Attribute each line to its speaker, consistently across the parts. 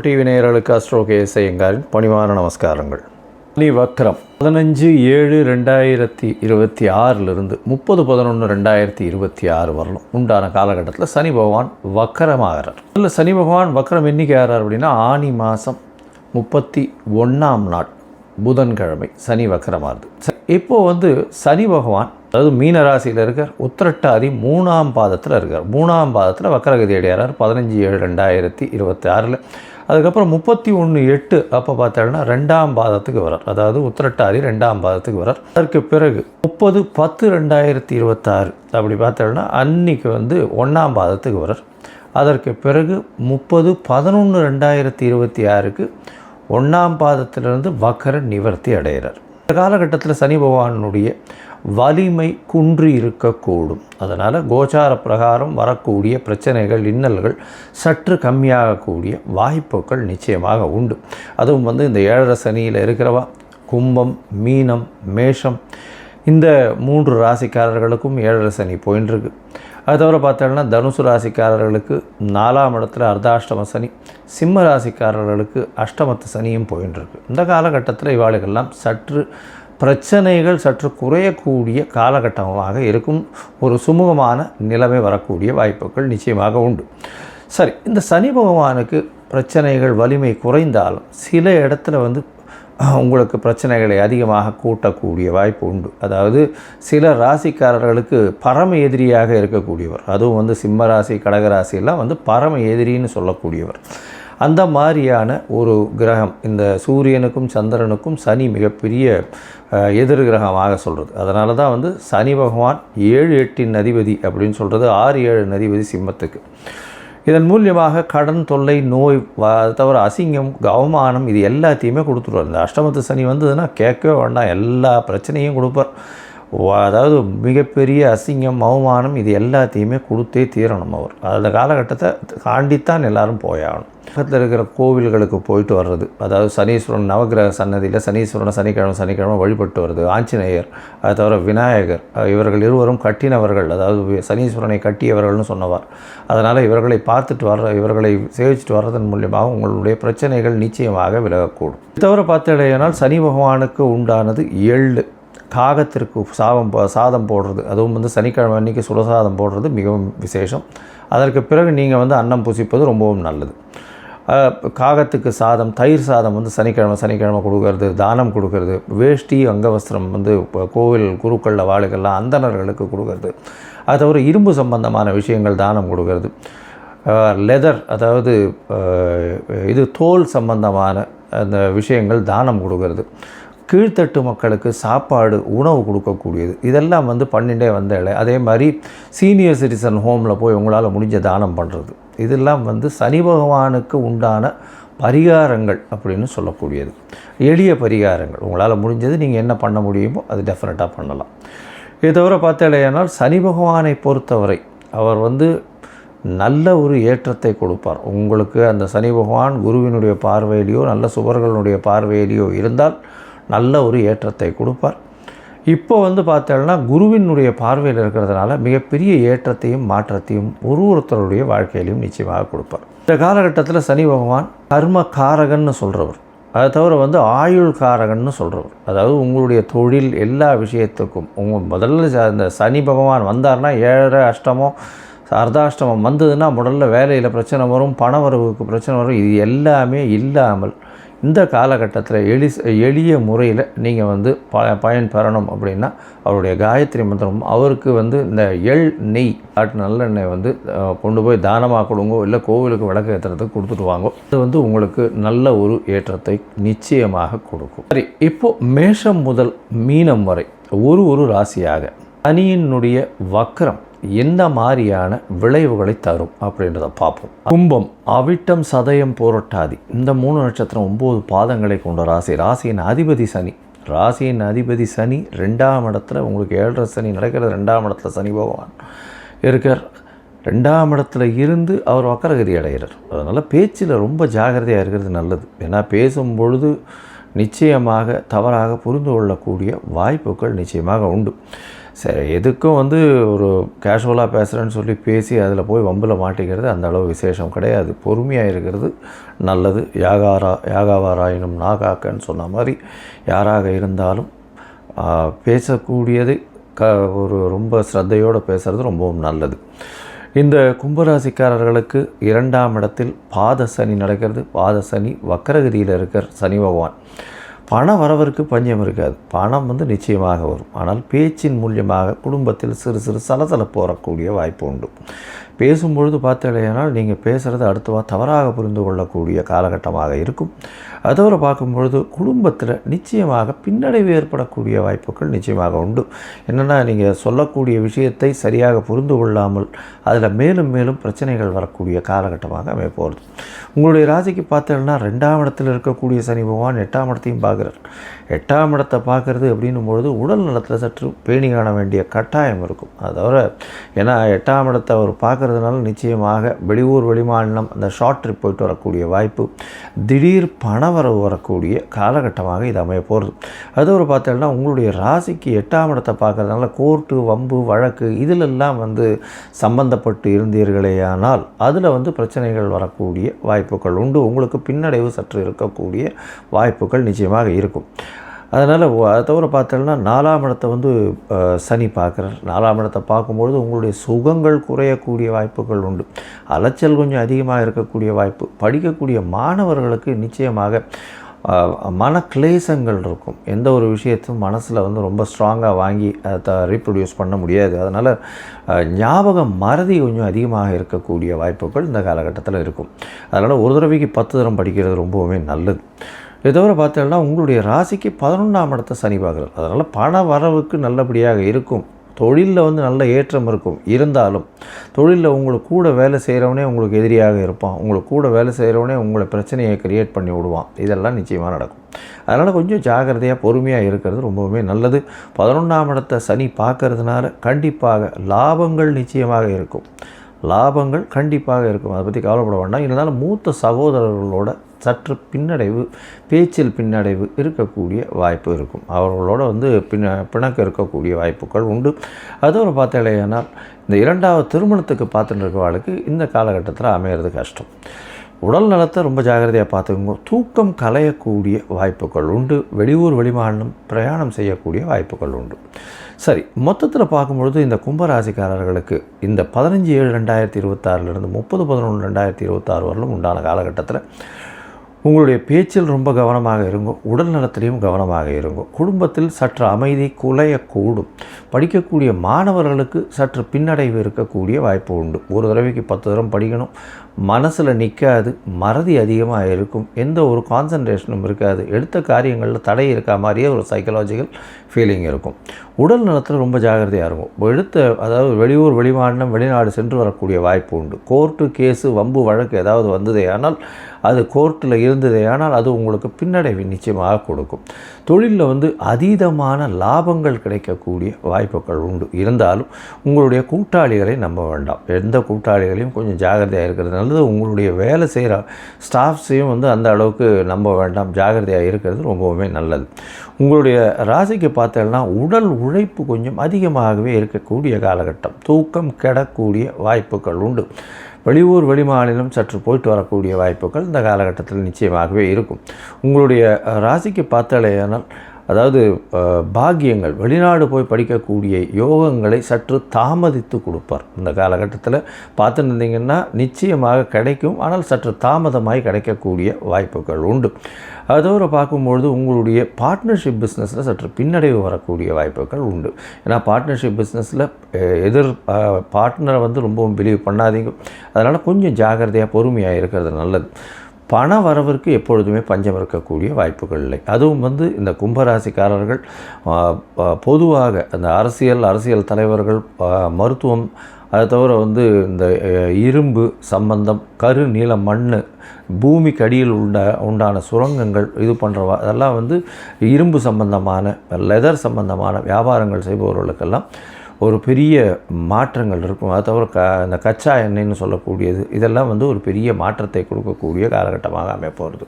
Speaker 1: TV நேயர்களுக்கு astro KSI ஐயங்காரின் பணிவான நமஸ்காரங்கள். சனி வக்ரம் 15/7/2026 30/11/2026 வரலும் உண்டான காலகட்டத்தில் சனி பகவான் வக்கரமாகிறார். அதில் சனி பகவான் வக்கரம் என்னைக்கு ஆகிறார் அப்படின்னா ஆனி மாதம் 31ஆம் நாள் புதன்கிழமை சனி வக்கரமாகுது. இப்போது சனி பகவான் அதாவது மீன ராசியில் இருக்கார், உத்திரட்டாதி 3ஆம் பாதத்தில் இருக்கார். 3ஆம் பாதத்தில் வக்கரகதி அடையார் 15/7/2026. அதுக்கப்புறம் 31/8 அப்போ பார்த்தோம்னா 2ஆம் பாதத்துக்கு வரார், அதாவது உத்திரட்டாதி 2ஆம் பாதத்துக்கு வரார். அதற்கு பிறகு 30/10/2026 அப்படி பார்த்தோம்னா அன்னைக்கு 1ஆம் பாதத்துக்கு வரார். அதற்கு பிறகு 30/11/2026க்கு 1ஆம் பாதத்திலிருந்து வக்கர நிவர்த்தி அடைகிறார். இந்த காலகட்டத்தில் சனி பகவானுடைய வலிமை குன்றி இருக்கக்கூடும். அதனால் கோச்சார பிரகாரம் வரக்கூடிய பிரச்சனைகள் இன்னல்கள் சற்று கம்மியாகக்கூடிய வாய்ப்புகள் நிச்சயமாக உண்டு. அதுவும் இந்த 7.5 சனியில் இருக்கிறவா கும்பம், மீனம், மேஷம் இந்த 3 ராசிக்காரர்களுக்கும் 7.5 சனி போயின்னு இருக்கு. அது தவிர பார்த்தோம்னா தனுசு ராசிக்காரர்களுக்கு 4ஆம் இடத்துல அர்த்தாஷ்டம சனி, சிம்ம ராசிக்காரர்களுக்கு அஷ்டமத்து சனியும் போயின்னு இருக்கு. இந்த காலகட்டத்தில் இவாளுக்கெல்லாம் சற்று பிரச்சனைகள் சற்று குறையக்கூடிய காலகட்டமாக இருக்கும். ஒரு சுமூகமான நிலைமை வரக்கூடிய வாய்ப்புகள் நிச்சயமாக உண்டு. சரி, இந்த சனி பகவானுக்கு பிரச்சனைகள் வலிமை குறைந்தாலும் சில இடத்துல உங்களுக்கு பிரச்சனைகளை அதிகமாக கூட்டக்கூடிய வாய்ப்பு உண்டு. அதாவது சில ராசிக்காரர்களுக்கு பரம எதிரியாக இருக்கக்கூடியவர், அதுவும் சிம்ம ராசி கடகராசியெல்லாம் பரம எதிரின்னு சொல்லக்கூடியவர். அந்த மாதிரியான ஒரு கிரகம் இந்த சூரியனுக்கும் சந்திரனுக்கும் சனி மிகப்பெரிய எதிர் கிரகமாக சொல்கிறது. அதனால தான் சனி பகவான் 7-8 அதிபதி அப்படின்னு சொல்கிறது, 6-7 அதிபதி சிம்மத்துக்கு. இதன் மூலியமாக கடன் தொல்லை, நோய், தவிர அசிங்கம், அவமானம் இது எல்லாத்தையுமே கொடுத்துருவார். இந்த அஷ்டமத்து சனி வந்ததுன்னா கேட்கவே வேண்டாம், எல்லா பிரச்சனையும் கொடுப்பார். அதாவது மிகப்பெரிய அசிங்கம், அவமானம் இது எல்லாத்தையுமே கொடுத்தே தீரணும் அவர். அந்த காலகட்டத்தை தாண்டித்தான் எல்லோரும் போயாகணும். பக்கத்தில் இருக்கிற கோவில்களுக்கு போயிட்டு வர்றது, அதாவது சனீஸ்வரன் நவகிரக சன்னதியில் சனீஸ்வரனை சனிக்கிழமை வழிபட்டு வருது. ஆஞ்சநேயர், அது தவிர விநாயகர், இவர்கள் இருவரும் கட்டினவர்கள், அதாவது சனீஸ்வரனை கட்டியவர்கள்னு சொன்னவர். அதனால் இவர்களை பார்த்துட்டு இவர்களை சேவிச்சுட்டு வர்றதன் மூலியமாக உங்களுடைய பிரச்சனைகள் நிச்சயமாக விலகக்கூடும். இது தவிர பார்த்தீங்கன்னா சனி பகவானுக்கு உண்டானது எள்ளு, காகத்திற்கு சாதம் போடுறது, அதுவும் சனிக்கிழமை அன்றைக்கி சுடசாதம் போடுறது மிகவும் விசேஷம். அதற்கு பிறகு நீங்கள் அன்னம் புசிப்பது ரொம்பவும் நல்லது. காகத்துக்கு சாதம், தயிர் சாதம் சனிக்கிழமை கொடுக்கறது, தானம் கொடுக்கறது, வேஷ்டி அங்கவஸ்திரம் கோவில் குருக்களில் வாழுகள்லாம் அந்தணர்களுக்கு கொடுக்கறது, அது தவிர இரும்பு சம்பந்தமான விஷயங்கள் தானம் கொடுக்கறது, லெதர் அதாவது இது தோல் சம்பந்தமான அந்த விஷயங்கள் தானம் கொடுக்கறது, கீழ்த்தட்டு மக்களுக்கு சாப்பாடு உணவு கொடுக்கக்கூடியது, இதெல்லாம் பண்ணிகிட்டே வந்தாலே. அதே மாதிரி சீனியர் சிட்டிசன் ஹோமில் போய் உங்களால் முடிஞ்ச தானம் பண்ணுறது, இதெல்லாம் சனி பகவானுக்கு உண்டான பரிகாரங்கள் அப்படின்னு சொல்லக்கூடியது. எளிய பரிகாரங்கள் உங்களால் முடிஞ்சது நீங்கள் என்ன பண்ண முடியுமோ அது டெஃபினட்டாக பண்ணலாம். இது தவிர பார்த்தாலேயானால் சனி பகவானை பொறுத்தவரை அவர் நல்ல ஒரு ஏற்றத்தை கொடுப்பார் உங்களுக்கு. அந்த சனி பகவான் குருவினுடைய பார்வையிலையோ நல்ல சுபர்களுடைய பார்வையிலையோ இருந்தால் நல்ல ஒரு ஏற்றத்தை கொடுப்பார். இப்போ பார்த்தோம்னா குருவினுடைய பார்வையில் இருக்கிறதுனால மிகப்பெரிய ஏற்றத்தையும் மாற்றத்தையும் ஒருத்தருடைய வாழ்க்கையிலையும் நிச்சயமாக கொடுப்பார். இந்த காலகட்டத்தில் சனி பகவான் கர்ம காரகன்னு சொல்கிறவர், அதை தவிர ஆயுள் காரகன்னு சொல்கிறவர். அதாவது உங்களுடைய தொழில் எல்லா விஷயத்துக்கும் முதல்ல அந்த சனி பகவான் வந்தார்னா 7 அஷ்டமம் அர்த்தாஷ்டமம் வந்ததுன்னா முதல்ல வேலையில் பிரச்சனை வரும், பணவரவுக்கு பிரச்சனை வரும். இது எல்லாமே இல்லாமல் இந்த காலகட்டத்தில் எளிய முறையில் நீங்கள் பயன் பெறணும் அப்படின்னா அவருடைய காயத்ரி மந்திரம், அவருக்கு இந்த எள் நெய் நல்லெண்ணெய் கொண்டு போய் தானமாக கொடுங்கோ, இல்லை கோவிலுக்கு விளக்கு ஏற்றுறதுக்கு கொடுத்துட்டு வாங்கோ. அது உங்களுக்கு நல்ல ஒரு ஏற்றத்தை நிச்சயமாக கொடுக்கும். சரி, இப்போது மேஷம் முதல் மீனம் வரை ஒரு ராசியாக சனியினுடைய வக்ரம் என்ன மாதிரியான விளைவுகளை தரும் அப்படின்றத பார்ப்போம். கும்பம், அவிட்டம், சதயம், புரட்டாதி இந்த 3 நட்சத்திரம் 9 பாதங்களை கொண்ட ராசி. ராசியின் அதிபதி சனி. 2ஆம் இடத்துல உங்களுக்கு 7.5 சனி நடக்கிறது. 2ஆம் இடத்துல சனி பகவான் இருக்கார். 2ஆம் இடத்துல இருந்து அவர் வக்கரகதி அடைகிறார். அதனால் பேச்சில் ரொம்ப ஜாகிரதையாக இருக்கிறது நல்லது. ஏன்னா பேசும் பொழுது நிச்சயமாக தவறாக புரிந்து கொள்ளக்கூடிய வாய்ப்புகள் நிச்சயமாக உண்டு. சரி, எதுக்கும் வந்து ஒரு கேஷுவலாக பேசுகிறேன்னு சொல்லி பேசி அதில் போய் வம்பில் மாட்டிக்கிறது அந்த அளவு விசேஷம் கிடையாது. பொறுமையாக இருக்கிறது நல்லது. யாகாவாராயினும் நாகாக்கன்னு சொன்ன மாதிரி யாராக இருந்தாலும் பேசக்கூடியது ஒரு ரொம்ப ஸ்ரத்தையோடு பேசுகிறது ரொம்பவும் நல்லது. இந்த கும்பராசிக்காரர்களுக்கு 2ஆம் இடத்தில் பாத சனி நடக்கிறது. பாத சனி வக்கரகதியில் இருக்கிற சனி பகவான். பண வரவிற்கு பஞ்சம் இருக்காது. பணம் வந்து நிச்சயமாக வரும். ஆனால் பேச்சின் மூலியமாக குடும்பத்தில் சிறு சிறு சலசலப்பு வரக்கூடிய வாய்ப்பு உண்டு. பேசும்பொழுது பார்த்தீங்கன்னா நீங்கள் பேசுகிறது அடுத்தவா தவறாக புரிந்து கொள்ளக்கூடிய காலகட்டமாக இருக்கும். அதோடு பார்க்கும்பொழுது குடும்பத்தில் நிச்சயமாக பின்னடைவு ஏற்படக்கூடிய வாய்ப்புகள் நிச்சயமாக உண்டு. என்னென்னா நீங்கள் சொல்லக்கூடிய விஷயத்தை சரியாக புரிந்து கொள்ளாமல் அதில் மேலும் மேலும் பிரச்சனைகள் வரக்கூடிய காலகட்டமாக அமைப்போகிறது. உங்களுடைய ராசிக்கு பார்த்தீங்கன்னா 2ஆம் இடத்தில் இருக்கக்கூடிய சனி பகவான் 8ஆம் இடத்தையும் பார்க்குறார். 8ஆம் இடத்தை பார்க்குறது அப்படின்னும் பொழுது உடல் நலத்தில் சற்று பேணி காண வேண்டிய கட்டாயம் இருக்கும். அதோட ஏன்னா 8ஆம் இடத்தை அவர் பார்க்குறதுனால நிச்சயமாக வெளியூர் வெளிமாநிலம் அந்த ஷார்ட் ட்ரிப் போயிட்டு வரக்கூடிய வாய்ப்பு, திடீர் பணவரவு வரக்கூடிய காலகட்டமாக இது அமைய போகிறது. அதோடு பார்த்தீங்கன்னா உங்களுடைய ராசிக்கு 8ஆம் இடத்தை பார்க்குறதுனால கோர்ட்டு வம்பு வழக்கு இதிலெல்லாம் வந்து சம்பந்தப்பட்டு இருந்தீர்களேயானால் அதில் வந்து பிரச்சனைகள் வரக்கூடிய வாய்ப்புகள் உண்டு. உங்களுக்கு பின்னடைவு சற்று இருக்கக்கூடிய வாய்ப்புகள் நிச்சயமாக இருக்கும். அதனால் அதை தவிர பார்த்தோம்னா 4ஆம் இடத்தை வந்து சனி பார்க்குறார். 4ஆம் இடத்தை பார்க்கும்பொழுது உங்களுடைய சுகங்கள் குறையக்கூடிய வாய்ப்புகள் உண்டு. அலைச்சல் கொஞ்சம் அதிகமாக இருக்கக்கூடிய வாய்ப்பு. படிக்கக்கூடிய மாணவர்களுக்கு நிச்சயமாக மனக்லேசங்கள் இருக்கும். எந்த ஒரு விஷயத்தையும் மனசில் வந்து ரொம்ப ஸ்ட்ராங்காக வாங்கி அதை ரீப்ரொடியூஸ் பண்ண முடியாது. அதனால் ஞாபகம் மறதி கொஞ்சம் அதிகமாக இருக்கக்கூடிய வாய்ப்புகள் இந்த காலகட்டத்தில் இருக்கும். அதனால் ஒரு தடவைக்கு 10 தரம் படிக்கிறது ரொம்பவுமே நல்லது. இதை தவிர பார்த்தீங்கன்னா உங்களுடைய ராசிக்கு 11ஆம் இடத்தை சனி பார்க்குறார். அதனால் பண வரவுக்கு நல்லபடியாக இருக்கும். தொழிலில் வந்து நல்ல ஏற்றம் இருக்கும். இருந்தாலும் தொழிலில் உங்களுக்கு கூட வேலை செய்கிறவனே உங்களுக்கு எதிரியாக இருப்பான். உங்களுக்கு கூட வேலை செய்கிறவனே உங்களை பிரச்சனையை க்ரியேட் பண்ணி விடுவான். இதெல்லாம் நிச்சயமாக நடக்கும். அதனால் கொஞ்சம் ஜாக்கிரதையாக பொறுமையாக இருக்கிறது ரொம்பவுமே நல்லது. 11ஆம் இடத்தை சனி பார்க்கறதுனால கண்டிப்பாக லாபங்கள் நிச்சயமாக இருக்கும். லாபங்கள் கண்டிப்பாக இருக்கும். அதை பற்றி கவலைப்பட வேண்டாம். இருந்தாலும் மூத்த சகோதரர்களோட சற்று பின்னடைவு, பேச்சில் பின்னடைவு இருக்கக்கூடிய வாய்ப்பு இருக்கும். அவர்களோட வந்து பிணக்கு இருக்கக்கூடிய வாய்ப்புகள் உண்டு. அதோடு பார்த்தீங்கன்னா இந்த 2வது திருமணத்துக்கு பார்த்துட்டு இருக்கவாளுக்கு இந்த காலகட்டத்தில் அமையிறது கஷ்டம். உடல் நலத்தை ரொம்ப ஜாகிரதையாக பார்த்துக்கோங்க. தூக்கம் கலையக்கூடிய வாய்ப்புகள் உண்டு. வெளியூர் வெளிமாநிலம் பிரயாணம் செய்யக்கூடிய வாய்ப்புகள் உண்டு. சரி, மொத்தத்தில் பார்க்கும்பொழுது இந்த கும்பராசிக்காரர்களுக்கு இந்த 15/7/2026 30/11/2026 வரலும் உண்டான காலகட்டத்தில் உங்களுடைய பேச்சில் ரொம்ப கவனமாக இருங்கோ. உடல் நலத்திலையும் கவனமாக இருங்கோ. குடும்பத்தில் சற்று அமைதி குலையக்கூடும். படிக்கக்கூடிய மாணவர்களுக்கு சற்று பின்னடைவு இருக்கக்கூடிய வாய்ப்பு உண்டு. ஒரு தடவைக்கு 10 தரம் படிக்கணும். மனசில் நிற்காது. மறதி அதிகமாக இருக்கும். எந்த ஒரு கான்சன்ட்ரேஷனும் இருக்காது. எடுத்த காரியங்களில் தடை இருக்கா மாதிரியே ஒரு சைக்கலாஜிக்கல் ஃபீலிங் இருக்கும். உடல் நலத்தில் ரொம்ப ஜாகிரதையாக இருக்கும். அதாவது வெளியூர் வெளிமாநிலம் வெளிநாடு சென்று வரக்கூடிய வாய்ப்பு உண்டு. கோர்ட்டு கேஸு வம்பு வழக்கு ஏதாவது வந்ததே ஆனால் அது கோர்ட்டில் இருந்ததே ஆனால் அது உங்களுக்கு பின்னடைவு நிச்சயமாக கொடுக்கும். தொழிலில் வந்து அதீதமான லாபங்கள் கிடைக்கக்கூடிய வாய்ப்புகள் உண்டு. இருந்தாலும் உங்களுடைய கூட்டாளிகளை நம்ப வேண்டாம். எந்த கூட்டாளிகளையும் கொஞ்சம் ஜாகிரதையாக இருக்கிறது நல்லது. உங்களுடைய வேலை செய்கிற ஸ்டாஃப்ஸையும் வந்து அந்த அளவுக்கு நம்ப வேண்டாம். ஜாகிரதையாக இருக்கிறது ரொம்பவுமே நல்லது. உங்களுடைய ராசிக்கு பார்த்தீங்கன்னா உடல் உழைப்பு கொஞ்சம் அதிகமாகவே இருக்கக்கூடிய காலகட்டம். தூக்கம் கெடக்கூடிய வாய்ப்புகள் உண்டு. வெளியூர் வெளிமாநிலம் சற்று போயிட்டு வரக்கூடிய வாய்ப்புகள் இந்த காலகட்டத்தில் நிச்சயமாகவே இருக்கும். உங்களுடைய ராசிக்கு பார்த்தாலேயானால் அதாவது பாக்கியங்கள் வெளிநாடு போய் படிக்கக்கூடிய யோகங்களை சற்று தாமதித்து கொடுப்பார். இந்த காலகட்டத்தில் பார்த்துட்டு இருந்தீங்கன்னா நிச்சயமாக கிடைக்கும். ஆனால் சற்று தாமதமாய் கிடைக்கக்கூடிய வாய்ப்புகள் உண்டு. அதோடு பார்க்கும்பொழுது உங்களுடைய பார்ட்னர்ஷிப் பிஸ்னஸில் சற்று பின்னடைவு வரக்கூடிய வாய்ப்புகள் உண்டு. ஏன்னா பார்ட்னர்ஷிப் பிஸ்னஸில் பார்ட்னரை வந்து ரொம்பவும் பிலீவ் பண்ணாதீங்க. அதனால் கொஞ்சம் ஜாகிரதையாக பொறுமையாக இருக்கிறது நல்லது. பண வரவிற்கு எப்பொழுதுமே பஞ்சம் இருக்கக்கூடிய வாய்ப்புகள் இல்லை. அதுவும் வந்து இந்த கும்பராசிக்காரர்கள் பொதுவாக அந்த அரசியல் தலைவர்கள், மருத்துவம், அதை தவிர வந்து இந்த இரும்பு சம்பந்தம், கரு நீல மண், பூமிக்கு அடியில் உண்டான சுரங்கங்கள் இது பண்ணுற அதெல்லாம் வந்து இரும்பு சம்பந்தமான லெதர் சம்பந்தமான வியாபாரங்கள் செய்பவர்களுக்கெல்லாம் ஒரு பெரிய மாற்றங்கள் இருக்கும். அதை தவிர இந்த கச்சா எண்ணெய்னு சொல்லக்கூடியது இதெல்லாம் வந்து ஒரு பெரிய மாற்றத்தை கொடுக்கக்கூடிய காலகட்டமாக அமைப்போகிறது.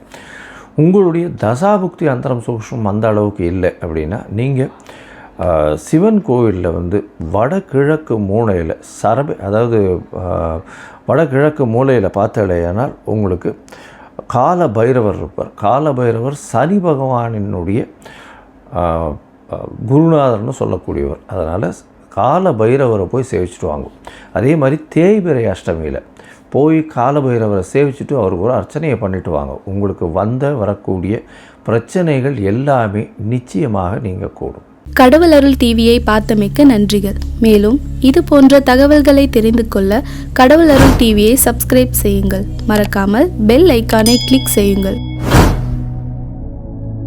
Speaker 1: உங்களுடைய தசாபுக்தி அந்தரம் சூக்ஷ்மம் அந்த அளவுக்கு இல்லை அப்படின்னா நீங்கள் சிவன் கோவிலில் வந்து வடகிழக்கு மூலையில் அதாவது வடகிழக்கு மூலையில் பார்த்தாலேயானால் உங்களுக்கு கால பைரவர் இருப்பார். கால பைரவர் சனி பகவானினுடைய குருநாதர்னு சொல்லக்கூடியவர். அதனால் கால பைரவரை போய் சேவிச்சுட்டு வாங்கும். அதே மாதிரி தேய்பிறை அஷ்டமியில் போய் கால பைரவரை சேவிச்சுட்டு அவருக்கு ஒரு அர்ச்சனையை பண்ணிட்டு வாங்க. உங்களுக்கு வரக்கூடிய பிரச்சனைகள் எல்லாமே நிச்சயமாக நீங்கள் கூடும்.
Speaker 2: கடவுள் அருள் டிவியை பார்த்தமைக்கு நன்றிகள். மேலும் இது போன்ற தகவல்களை தெரிந்து கொள்ள கடவுள் அருள் டிவியை சப்ஸ்கிரைப் செய்யுங்கள். மறக்காமல் பெல் ஐக்கானை கிளிக் செய்யுங்கள்.